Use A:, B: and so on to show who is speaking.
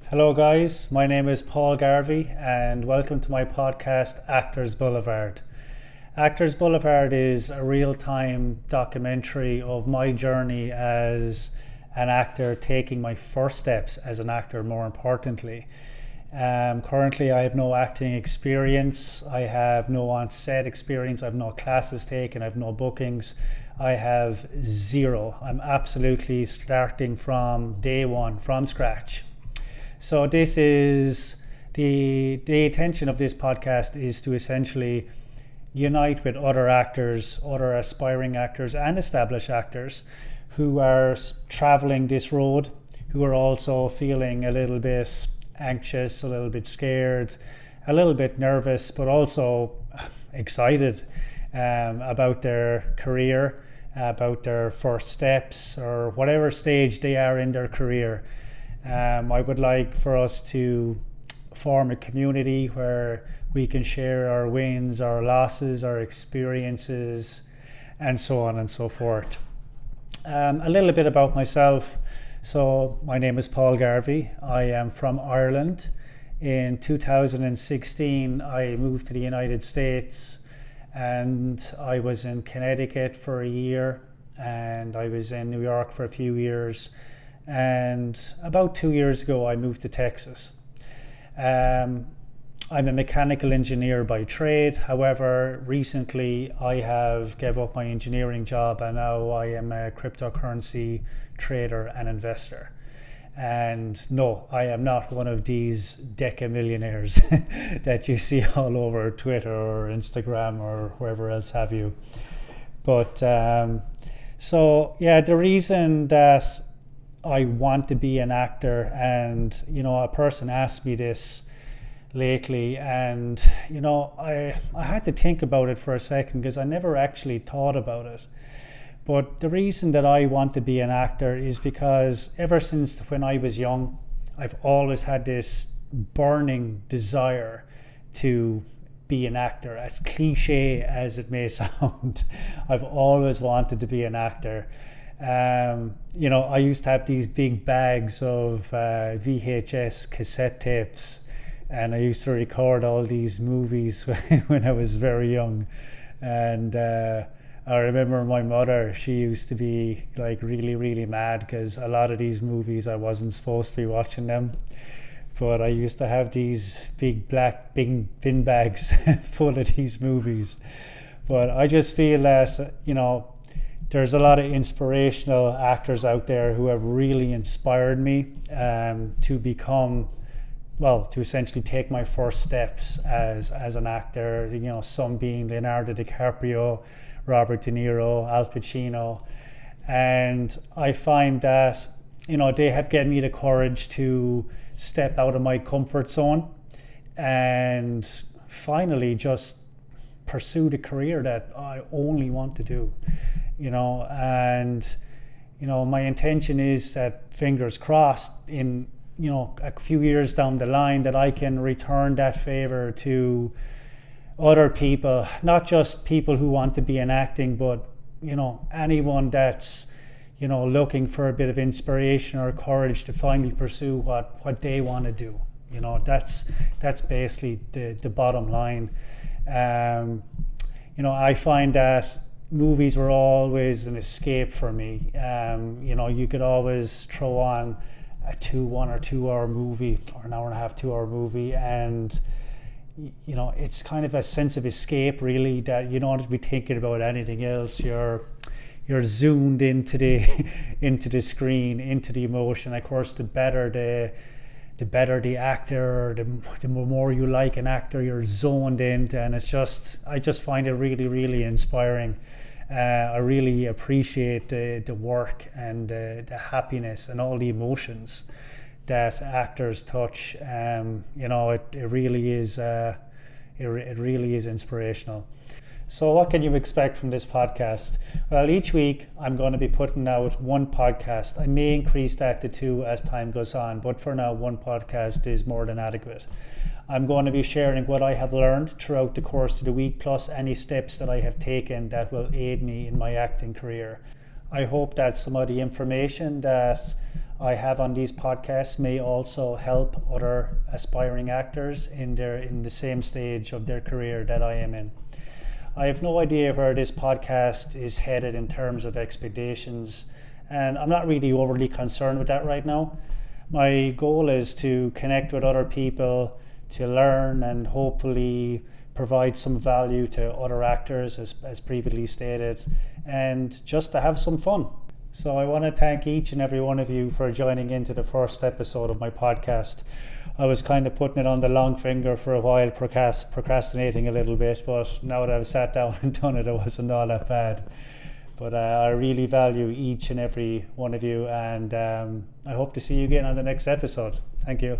A: Hello, guys. My name is Paul Garvey, and welcome to my podcast, Actors Boulevard. Actors Boulevard is a real-time documentary of my journey as an actor, taking my first steps as an actor, more importantly. Currently, I have no acting experience. I have no on-set experience. I have no classes taken. I have no bookings. I have zero. I'm absolutely starting from day one, from scratch. So this is the intention of this podcast is to essentially unite with other actors, other aspiring actors and established actors who are traveling this road, who are also feeling a little bit anxious, a little bit scared, a little bit nervous, but also excited about their career, about their first steps or whatever stage they are in their career. I would like for us to form a community where we can share our wins, our losses, our experiences, and so on and so forth. A little bit about myself. So my name is Paul Garvey. I am from Ireland. In 2016, I moved to the United States, and I was in Connecticut for a year, and I was in New York for a few years. And about 2 years ago, I moved to Texas. I'm a mechanical engineer by trade. However, recently I have gave up my engineering job, and now I am a cryptocurrency trader and investor. And no, I am not one of these deca-millionaires that you see all over Twitter or Instagram or wherever else have you. But the reason that I want to be an actor, and a person asked me this lately, and I had to think about it for a second because I never actually thought about it. But the reason that I want to be an actor is because ever since when I was young, I've always had this burning desire to be an actor. As cliche as it may sound, I've always wanted to be an actor. I used to have these big bags of VHS cassette tapes, and I used to record all these movies when I was very young. And I remember my mother, she used to be like really, really mad because a lot of these movies I wasn't supposed to be watching them. But I used to have these big black bin bags full of these movies. But I just feel that, there's a lot of inspirational actors out there who have really inspired me to essentially take my first steps as an actor. Some being Leonardo DiCaprio, Robert De Niro, Al Pacino, and I find that they have given me the courage to step out of my comfort zone and finally just pursue the career that I only want to do. My intention is that, fingers crossed, in a few years down the line, that I can return that favor to other people, not just people who want to be in acting, but anyone that's looking for a bit of inspiration or courage to finally pursue what they want to do. That's basically the bottom line. I find that movies were always an escape for me. You could always throw on a 1 or 2 hour movie, or an hour and a half, 2 hour movie, and it's kind of a sense of escape, really, that you don't have to be thinking about anything else. You're zoomed into the screen, into the emotion. Of course, the better the actor, the more you like an actor, you're zoned in, and I just find it really, really inspiring. I really appreciate the work and the happiness and all the emotions that actors touch. It really is inspirational. So what can you expect from this podcast? Well, each week I'm going to be putting out one podcast. I may increase that to 2 as time goes on, but for now, one podcast is more than adequate. I'm going to be sharing what I have learned throughout the course of the week, plus any steps that I have taken that will aid me in my acting career. I hope that some of the information that I have on these podcasts may also help other aspiring actors in the same stage of their career that I am in. I have no idea where this podcast is headed in terms of expectations, and I'm not really overly concerned with that right now. My goal is to connect with other people, to learn and hopefully provide some value to other actors, as previously stated, and just to have some fun. So I want to thank each and every one of you for joining into the first episode of my podcast. I was kind of putting it on the long finger for a while, procrastinating a little bit, but now that I've sat down and done it, it wasn't all that bad. But I really value each and every one of you, and I hope to see you again on the next episode. Thank you.